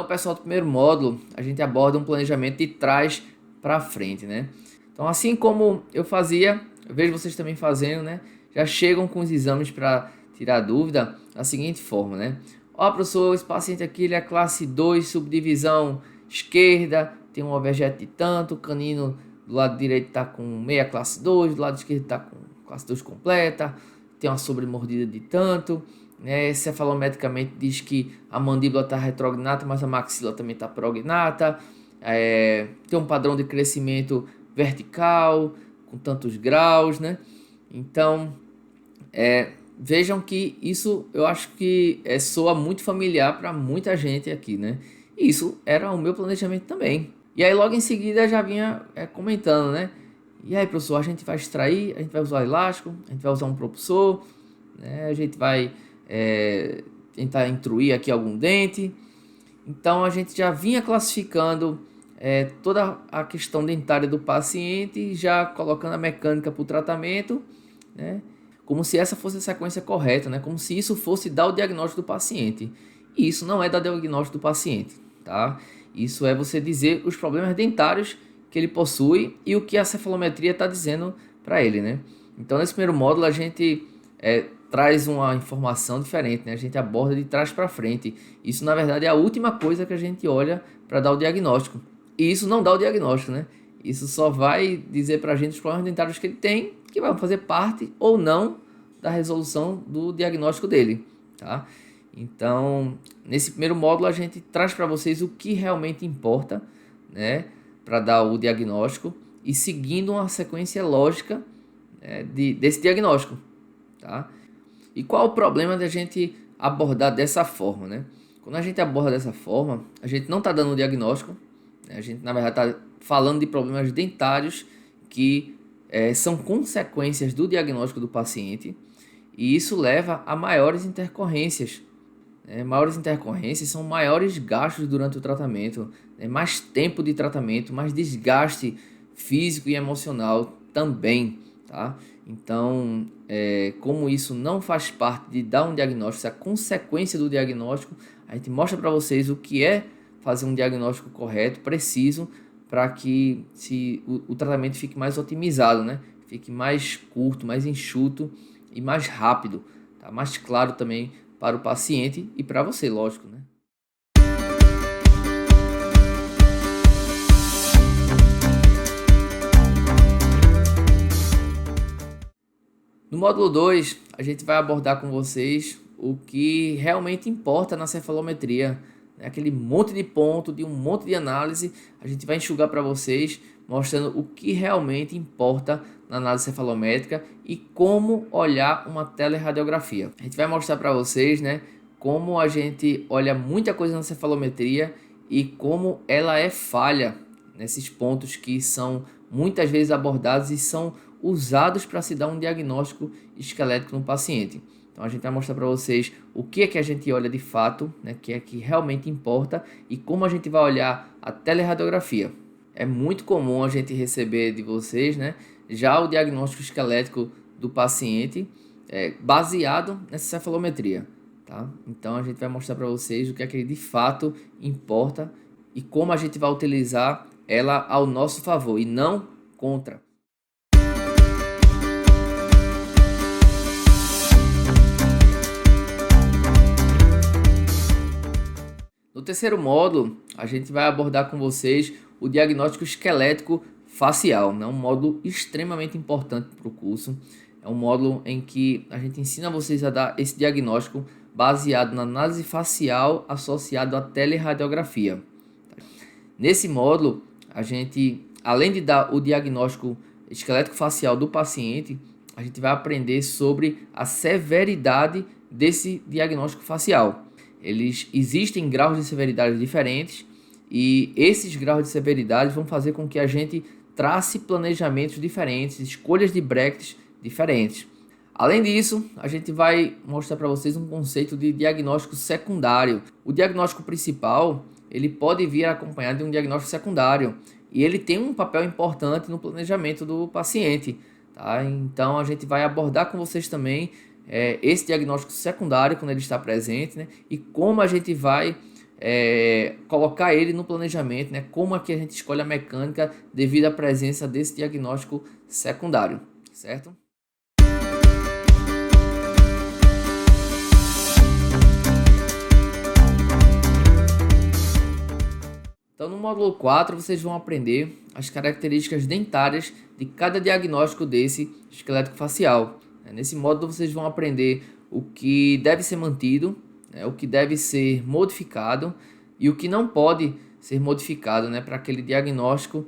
pessoal, do primeiro módulo, a gente aborda um planejamento de trás para frente, né? Então, assim como eu fazia, eu vejo vocês também fazendo, né? Já chegam com os exames para tirar dúvida da seguinte forma, né? Ó, professor, esse paciente aqui ele é classe 2, subdivisão esquerda, tem um objeto de tanto, o canino do lado direito está com meia classe 2, do lado esquerdo está com classe 2 completa, tem uma sobremordida de tanto, né? Cefalometricamente diz que a mandíbula está retrognata, mas a maxila também está prognata, tem um padrão de crescimento vertical, com tantos graus, né? Então, vejam que isso eu acho que soa muito familiar para muita gente aqui, né? E isso era o meu planejamento também. E aí logo em seguida já vinha comentando, né? E aí, professor, a gente vai extrair, a gente vai usar elástico, a gente vai usar um propulsor, né? A gente vai tentar intruir aqui algum dente. Então a gente já vinha classificando toda a questão dentária do paciente, já colocando a mecânica para o tratamento, né? Como se essa fosse a sequência correta, né? Como se isso fosse dar o diagnóstico do paciente. E isso não é dar o diagnóstico do paciente, tá? Isso é você dizer os problemas dentários que ele possui e o que a cefalometria está dizendo para ele, né? Então, nesse primeiro módulo, a gente traz uma informação diferente, né? A gente aborda de trás para frente. Isso, na verdade, é a última coisa que a gente olha para dar o diagnóstico. E isso não dá o diagnóstico, né? Isso só vai dizer para a gente os problemas dentários que ele tem, que vão fazer parte ou não da resolução do diagnóstico dele, tá? Então, nesse primeiro módulo, a gente traz para vocês o que realmente importa, né? Para dar o diagnóstico e seguindo uma sequência lógica desse diagnóstico, tá? E qual o problema da gente abordar dessa forma, né? Quando a gente aborda dessa forma, a gente não está dando um diagnóstico, né? A gente, na verdade, está falando de problemas dentários que são consequências do diagnóstico do paciente e isso leva a maiores intercorrências. Maiores intercorrências são maiores gastos durante o tratamento, mais tempo de tratamento, mais desgaste físico e emocional também, tá? Então, como isso não faz parte de dar um diagnóstico, isso é a consequência do diagnóstico, a gente mostra para vocês o que é fazer um diagnóstico correto, preciso, para que o tratamento fique mais otimizado, né? Fique mais curto, mais enxuto e mais rápido, tá? Mais claro também para o paciente e para você, lógico, né? No módulo 2, a gente vai abordar com vocês o que realmente importa na cefalometria. Aquele monte de ponto, de um monte de análise, a gente vai enxugar para vocês, mostrando o que realmente importa na análise cefalométrica e como olhar uma teleradiografia. A gente vai mostrar para vocês, né, como a gente olha muita coisa na cefalometria e como ela é falha nesses pontos que são muitas vezes abordados e são usados para se dar um diagnóstico esquelético no paciente. Então a gente vai mostrar para vocês o que é que a gente olha de fato, né, que é que realmente importa e como a gente vai olhar a teleradiografia. É muito comum a gente receber de vocês, né, já o diagnóstico esquelético do paciente baseado nessa cefalometria, tá? Então a gente vai mostrar para vocês o que é que de fato importa e como a gente vai utilizar ela ao nosso favor e não contra. No terceiro módulo, a gente vai abordar com vocês o diagnóstico esquelético facial, né? Um módulo extremamente importante para o curso. É um módulo em que a gente ensina vocês a dar esse diagnóstico baseado na análise facial associado à teleradiografia. Nesse módulo, a gente, além de dar o diagnóstico esquelético facial do paciente, a gente vai aprender sobre a severidade desse diagnóstico facial. Existem graus de severidade diferentes e esses graus de severidade vão fazer com que a gente trace planejamentos diferentes, escolhas de brackets diferentes. Além disso, a gente vai mostrar para vocês um conceito de diagnóstico secundário. O diagnóstico principal, ele pode vir acompanhado de um diagnóstico secundário e ele tem um papel importante no planejamento do paciente, tá? Então a gente vai abordar com vocês também esse diagnóstico secundário quando ele está presente, né? E como a gente vai colocar ele no planejamento, né? Como é que a gente escolhe a mecânica devido à presença desse diagnóstico secundário, certo? Então, no módulo 4, vocês vão aprender as características dentárias de cada diagnóstico desse esquelético facial. Nesse módulo, vocês vão aprender o que deve ser mantido, né, o que deve ser modificado e o que não pode ser modificado, né, para aquele diagnóstico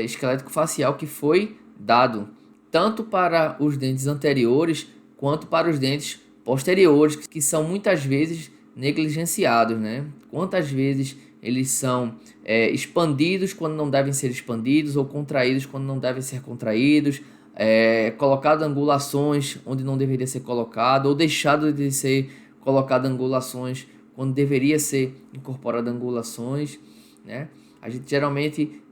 esquelético facial que foi dado, tanto para os dentes anteriores quanto para os dentes posteriores, que são muitas vezes negligenciados, né? Quantas vezes eles são expandidos quando não devem ser expandidos ou contraídos quando não devem ser contraídos, colocado angulações onde não deveria ser colocado ou deixado de ser colocado angulações quando deveria ser incorporado angulações, né? A gente geralmente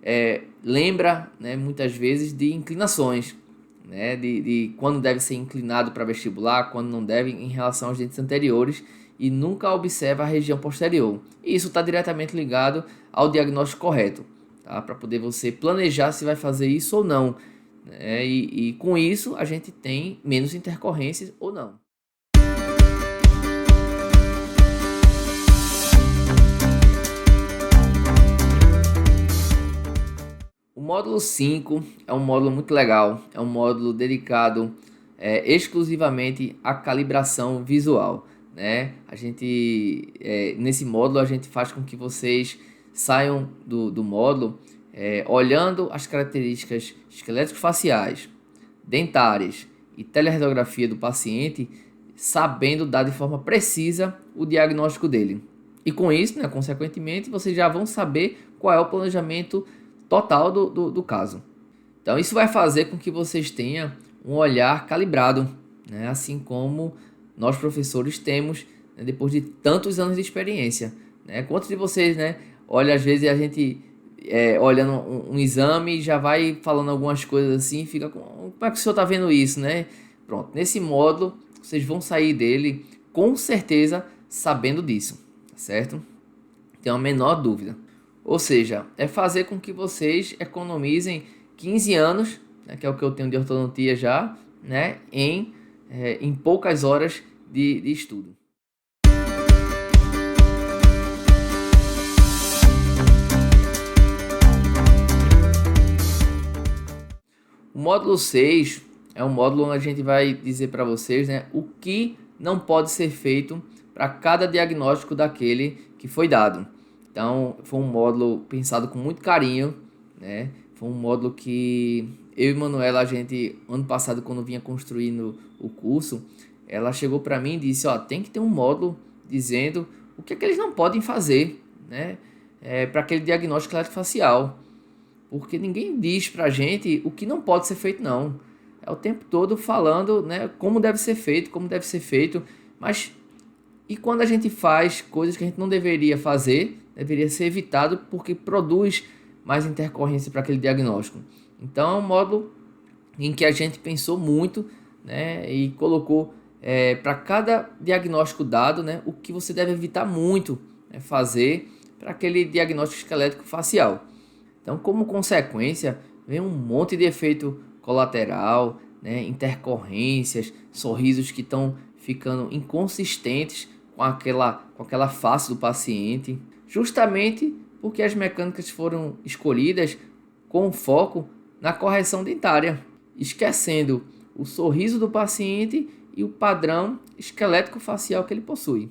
lembra, né, muitas vezes de inclinações, né, de quando deve ser inclinado para vestibular, quando não deve em relação aos dentes anteriores, e nunca observa a região posterior. E isso está diretamente ligado ao diagnóstico correto, tá? Para poder você planejar se vai fazer isso ou não, né? E com isso a gente tem menos intercorrências ou não. O módulo 5 é um módulo muito legal, é um módulo dedicado exclusivamente à calibração visual, né? Nesse módulo a gente faz com que vocês saiam do módulo olhando as características esquelético-faciais, dentárias e teleradiografia do paciente, sabendo dar de forma precisa o diagnóstico dele. E com isso, né, consequentemente, vocês já vão saber qual é o planejamento total do caso. Então isso vai fazer com que vocês tenham um olhar calibrado, né? Assim como nós professores temos, né, depois de tantos anos de experiência, né? Quantos de vocês, né, olha, às vezes a gente olhando um exame já vai falando algumas coisas assim, fica com, como é que o senhor está vendo isso, né? Pronto, nesse módulo vocês vão sair dele com certeza sabendo disso, certo? Tenho a menor dúvida. Ou seja, é fazer com que vocês economizem 15 anos, né, que é o que eu tenho de ortodontia já, né, em poucas horas de estudo. O módulo 6 é um módulo onde a gente vai dizer para vocês, né, o que não pode ser feito para cada diagnóstico daquele que foi dado. Então, foi um módulo pensado com muito carinho, né? Foi um módulo que eu e Manuela, a gente, ano passado, quando vinha construindo o curso, ela chegou para mim e disse, ó, tem que ter um módulo dizendo o que é que eles não podem fazer, né? Para aquele diagnóstico facial. Porque ninguém diz pra gente o que não pode ser feito, não. É o tempo todo falando, né, como deve ser feito, mas e quando a gente faz coisas que a gente não deveria fazer, deveria ser evitado porque produz mais intercorrência para aquele diagnóstico. Então é um módulo em que a gente pensou muito, né, e colocou para cada diagnóstico dado, né, o que você deve evitar muito, né, fazer para aquele diagnóstico esquelético facial. Então, como consequência, vem um monte de efeito colateral, né, intercorrências, sorrisos que estão ficando inconsistentes com aquela face do paciente, justamente porque as mecânicas foram escolhidas com foco na correção dentária, esquecendo o sorriso do paciente e o padrão esquelético facial que ele possui.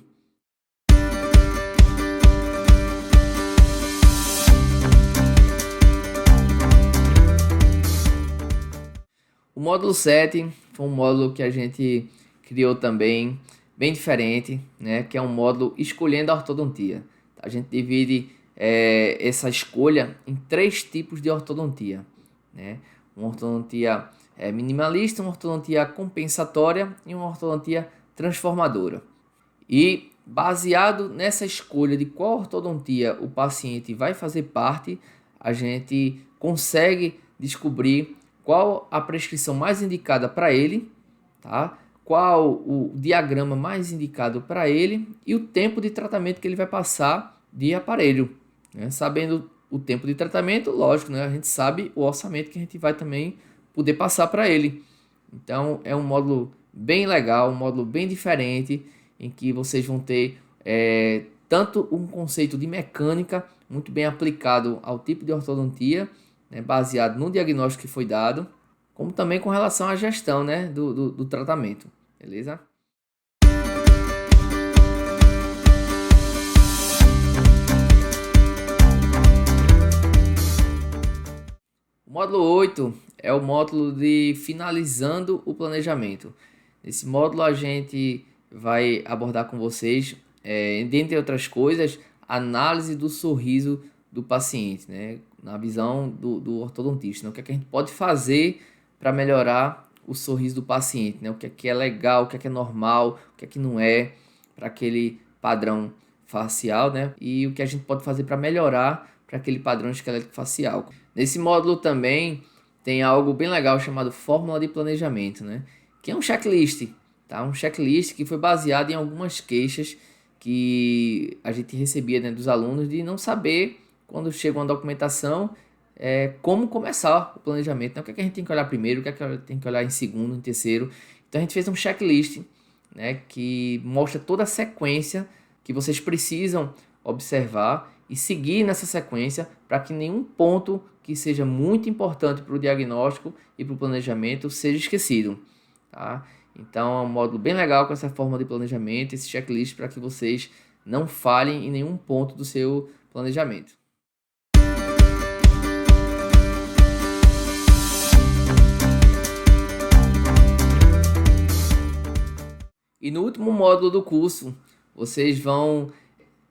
O módulo 7 foi um módulo que a gente criou também, bem diferente, né? Que é um módulo escolhendo a ortodontia. A gente divide essa escolha em 3 tipos de ortodontia, né? Uma ortodontia minimalista, uma ortodontia compensatória e uma ortodontia transformadora. E baseado nessa escolha de qual ortodontia o paciente vai fazer parte, a gente consegue descobrir qual a prescrição mais indicada para ele, tá? qual o diagrama mais indicado para ele e o tempo de tratamento que ele vai passar de aparelho, né? Sabendo o tempo de tratamento, lógico, né? A gente sabe o orçamento que a gente vai também poder passar para ele. Então é um módulo bem legal, um módulo bem diferente, em que vocês vão ter tanto um conceito de mecânica muito bem aplicado ao tipo de ortodontia, né, baseado no diagnóstico que foi dado, como também com relação à gestão, né, do tratamento, beleza? O módulo 8 é o módulo de finalizando o planejamento. Nesse módulo a gente vai abordar com vocês, dentre outras coisas, análise do sorriso do paciente, né? Na visão do ortodontista, né? O que é que a gente pode fazer para melhorar o sorriso do paciente, né? O que é legal, o que é normal, o que não é, para aquele padrão facial, né? E o que a gente pode fazer para melhorar para aquele padrão esquelético facial. Nesse módulo também tem algo bem legal chamado Fórmula de Planejamento, né? Que é um checklist, tá? Um checklist que foi baseado em algumas queixas que a gente recebia, né, dos alunos de não saber, quando chega uma documentação, como começar o planejamento, né? O que é que a gente tem que olhar primeiro, o que é que a gente tem que olhar em segundo, em terceiro. Então a gente fez um checklist, né, que mostra toda a sequência que vocês precisam observar e seguir nessa sequência para que nenhum ponto que seja muito importante para o diagnóstico e para o planejamento seja esquecido, tá? Então é um módulo bem legal com essa forma de planejamento, esse checklist, para que vocês não falhem em nenhum ponto do seu planejamento. E no último módulo do curso, vocês vão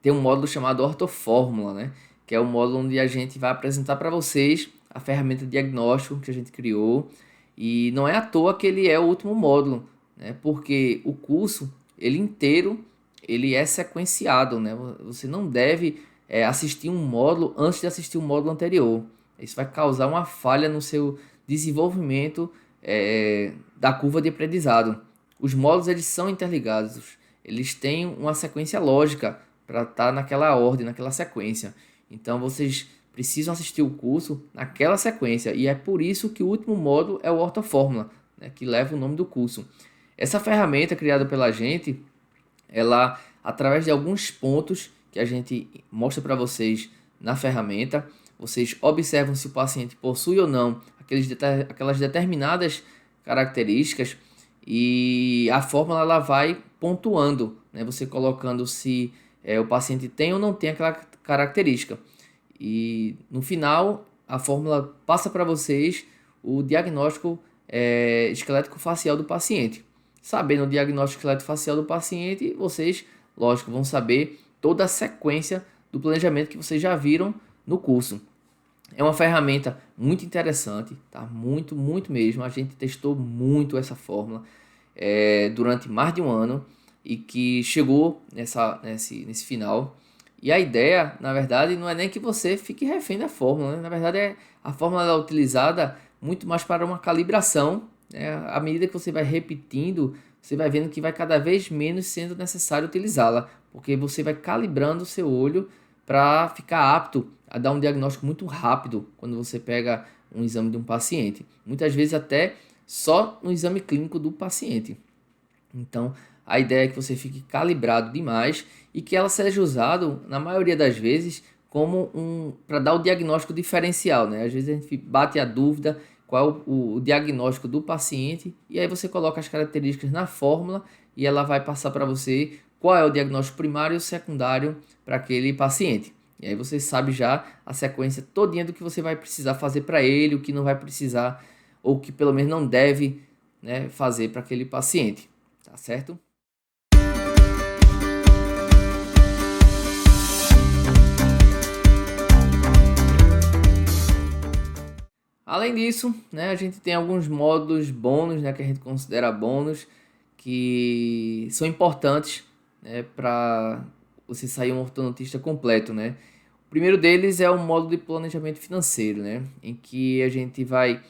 ter um módulo chamado Ortofórmula, né? Que é o módulo onde a gente vai apresentar para vocês a ferramenta de diagnóstico que a gente criou. E não é à toa que ele é o último módulo, né? Porque o curso, ele inteiro, ele é sequenciado, né? Você não deve assistir um módulo antes de assistir o módulo anterior. Isso vai causar uma falha no seu desenvolvimento da curva de aprendizado. Os módulos, eles são interligados, eles têm uma sequência lógica para estar naquela ordem, naquela sequência. Então vocês precisam assistir o curso naquela sequência, e é por isso que o último módulo é o Ortofórmula, né, que leva o nome do curso. Essa ferramenta criada pela gente, ela, através de alguns pontos que a gente mostra para vocês na ferramenta, vocês observam se o paciente possui ou não aquelas determinadas características, e a fórmula ela vai pontuando, né? Você colocando se o paciente tem ou não tem aquela característica. E no final, a fórmula passa para vocês o diagnóstico esquelético facial do paciente. Sabendo o diagnóstico esquelético facial do paciente, vocês, lógico, vão saber toda a sequência do planejamento que vocês já viram no curso. É uma ferramenta muito interessante, tá? Muito, muito mesmo. A gente testou muito essa fórmula durante mais de um ano e que chegou nesse final. E a ideia, na verdade, não é nem que você fique refém da fórmula, né? Na verdade, a fórmula é utilizada muito mais para uma calibração, né? À medida que você vai repetindo, você vai vendo que vai cada vez menos sendo necessário utilizá-la, porque você vai calibrando o seu olho para ficar apto a dar um diagnóstico muito rápido quando você pega um exame de um paciente. Muitas vezes até só no exame clínico do paciente. Então, a ideia é que você fique calibrado demais e que ela seja usada, na maioria das vezes, como para dar o diagnóstico diferencial, né? Às vezes a gente bate a dúvida qual é o diagnóstico do paciente, e aí você coloca as características na fórmula e ela vai passar para você qual é o diagnóstico primário e o secundário para aquele paciente. E aí você sabe já a sequência todinha do que você vai precisar fazer para ele, o que não vai precisar, ou que pelo menos não deve, né, fazer para aquele paciente. Tá certo? Além disso, né, a gente tem alguns módulos bônus, né, que a gente considera bônus, que são importantes, né, para você sair um ortodontista completo, né? O primeiro deles é o módulo de planejamento financeiro, né, em que a gente vai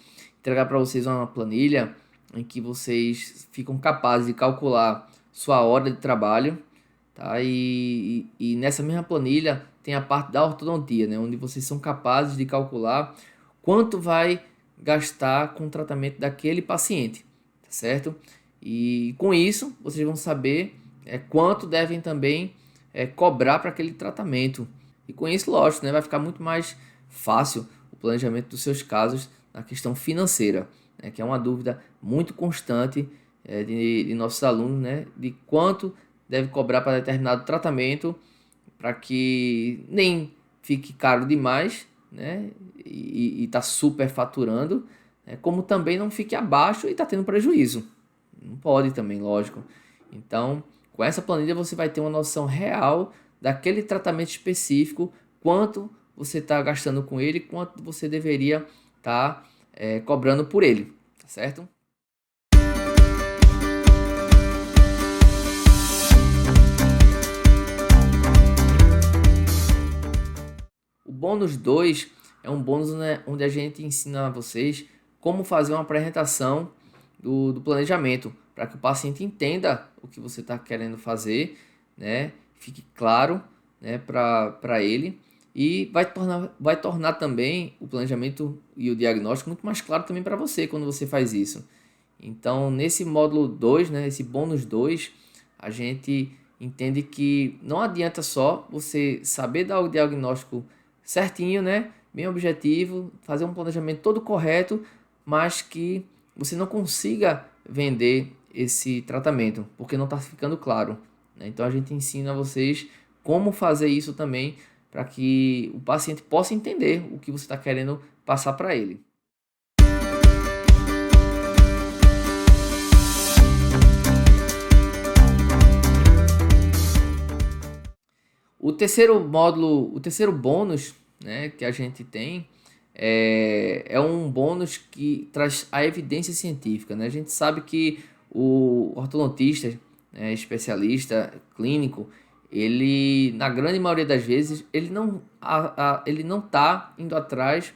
entregar para vocês uma planilha em que vocês ficam capazes de calcular sua hora de trabalho, tá? E nessa mesma planilha tem a parte da ortodontia, né? Onde vocês são capazes de calcular quanto vai gastar com o tratamento daquele paciente, tá certo? E com isso vocês vão saber quanto devem também cobrar para aquele tratamento. E com isso, lógico, né, vai ficar muito mais fácil o planejamento dos seus casos na questão financeira, né, que é uma dúvida muito constante de nossos alunos, né, de quanto deve cobrar para determinado tratamento, para que nem fique caro demais, né, e está super faturando, né, como também não fique abaixo e está tendo prejuízo. Não pode também, lógico. Então, com essa planilha você vai ter uma noção real daquele tratamento específico, quanto você está gastando com ele, quanto você deveria estar cobrando por ele, tá certo? O bônus 2 é um bônus, né, onde a gente ensina a vocês como fazer uma apresentação do planejamento, para que o paciente entenda o que você está querendo fazer, né? Fique claro, né, para ele, e vai tornar também o planejamento e o diagnóstico muito mais claro também para você quando você faz isso. Então, nesse módulo 2, né, esse bônus 2, a gente entende que não adianta só você saber dar o diagnóstico certinho, né, bem objetivo, fazer um planejamento todo correto, mas que você não consiga vender esse tratamento, porque não está ficando claro, né? Então a gente ensina a vocês como fazer isso também, para que o paciente possa entender o que você está querendo passar para ele. O terceiro módulo, o terceiro bônus, né, que a gente tem é um bônus que traz a evidência científica, né? A gente sabe que o ortodontista, né, especialista clínico, ele, na grande maioria das vezes, ele não está indo atrás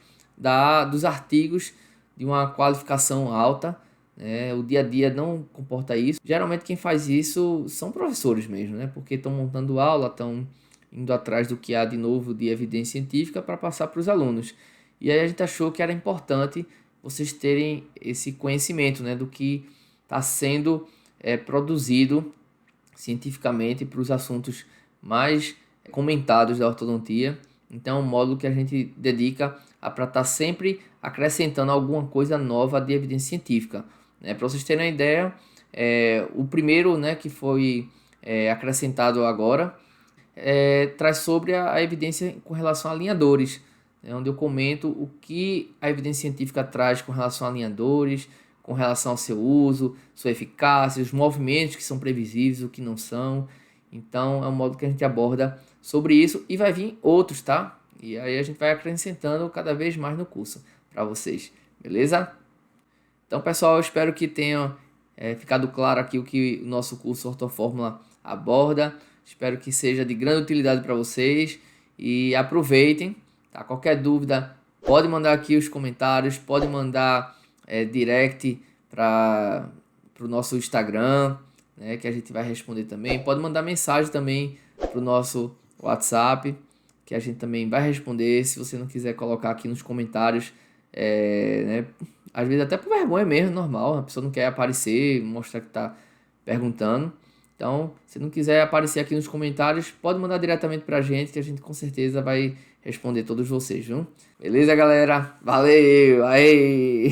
dos artigos de uma qualificação alta, né? O dia a dia não comporta isso. Geralmente quem faz isso são professores mesmo, né? Porque estão montando aula, estão indo atrás do que há de novo de evidência científica para passar para os alunos. E aí a gente achou que era importante vocês terem esse conhecimento, né, do que está sendo produzido cientificamente para os assuntos mais comentados da ortodontia. Então é um módulo que a gente dedica para estar sempre acrescentando alguma coisa nova de evidência científica. Né? Para vocês terem uma ideia, o primeiro, né, que foi acrescentado agora traz sobre a evidência com relação a alinhadores, onde eu comento o que a evidência científica traz com relação a alinhadores, com relação ao seu uso, sua eficácia, os movimentos que são previsíveis, o que não são. Então é um modo que a gente aborda sobre isso e vai vir outros, tá? E aí a gente vai acrescentando cada vez mais no curso para vocês, beleza? Então, pessoal, eu espero que tenha ficado claro aqui o que o nosso curso Ortofórmula aborda. Espero que seja de grande utilidade para vocês e aproveitem. Tá? Qualquer dúvida, pode mandar aqui os comentários, pode mandar direct para o nosso Instagram, né, que a gente vai responder também. Pode mandar mensagem também para o nosso WhatsApp, que a gente também vai responder. Se você não quiser colocar aqui nos comentários, né, às vezes até por vergonha mesmo, normal, a pessoa não quer aparecer, mostrar que está perguntando. Então, se não quiser aparecer aqui nos comentários, pode mandar diretamente pra gente, que a gente com certeza vai responder todos vocês, viu? Beleza, galera? Valeu! Aê!